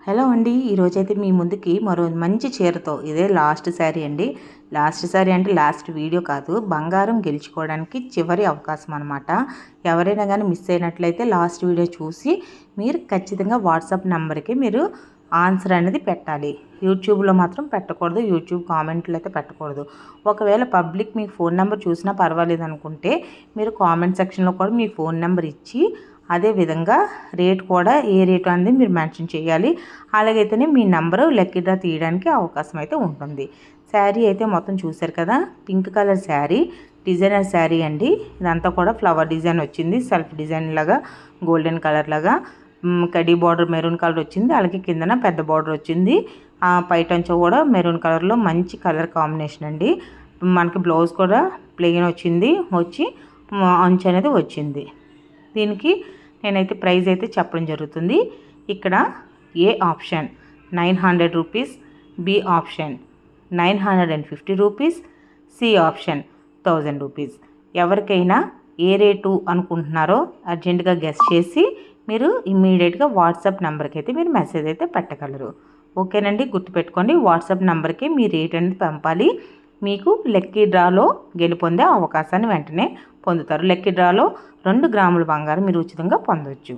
Hello అండి, ఈరోజైతే మీ ముందుకి మరో మంచి చీరతో, ఇదే లాస్ట్ శారీ అండి. లాస్ట్ శారీ అంటే లాస్ట్ వీడియో కాదు, బంగారం గెలుచుకోవడానికి చివరి అవకాశం అనమాట. ఎవరైనా కానీ మిస్ అయినట్లయితే లాస్ట్ వీడియో చూసి మీరు ఖచ్చితంగా వాట్సాప్ నెంబర్కి మీరు ఆన్సర్ అనేది పెట్టాలి. యూట్యూబ్లో మాత్రం పెట్టకూడదు, యూట్యూబ్ కామెంట్లు అయితే పెట్టకూడదు. ఒకవేళ పబ్లిక్ మీ ఫోన్ నెంబర్ చూసినా పర్వాలేదు అనుకుంటే మీరు కామెంట్ సెక్షన్లో కూడా మీ ఫోన్ నెంబర్ ఇచ్చి అదేవిధంగా రేట్ కూడా ఏ రేటు అనేది మీరు మెన్షన్ చేయాలి. అలాగైతేనే మీ నెంబరు లక్కీ డ్రా తీయడానికి అవకాశం అయితే ఉంటుంది. శారీ అయితే మొత్తం చూశారు కదా, pink colour sari, designer sari అండి. ఇదంతా కూడా ఫ్లవర్ డిజైన్ వచ్చింది, సెల్ఫ్ డిజైన్ లాగా గోల్డెన్ కలర్ లాగా కడీ బార్డర్ మెరూన్ కలర్ వచ్చింది. అలాగే కిందన పెద్ద బార్డర్ వచ్చింది. పైటంచో కూడా మెరూన్ కలర్లో మంచి కలర్ కాంబినేషన్ అండి. మనకి బ్లౌజ్ కూడా ప్లెయిన్ వచ్చింది, వచ్చి అంచు అనేది వచ్చింది. దీనికి నేనైతే ప్రైస్ అయితే చెప్పడం జరుగుతుంది. ఇక్కడ A option 900 rupees, B option 950 rupees, C option 1000 rupees. ఎవరికైనా ఏ రేటు అనుకుంటున్నారో అర్జెంటుగా గెస్ చేసి మీరు ఇమ్మీడియట్గా వాట్సాప్ నెంబర్కి అయితే మీరు మెసేజ్ అయితే పెట్టగలరు. ఓకేనండి, గుర్తుపెట్టుకోండి, వాట్సాప్ నెంబర్కి మీ రేట్ అనేది పంపాలి. మీకు లక్కీ డ్రాలో గెలుపొందే అవకాశాన్ని వెంటనే పొందుతారు. లక్కీ డ్రాలో 2 గ్రాముల బంగారం మీరు ఉచితంగా పొందవచ్చు.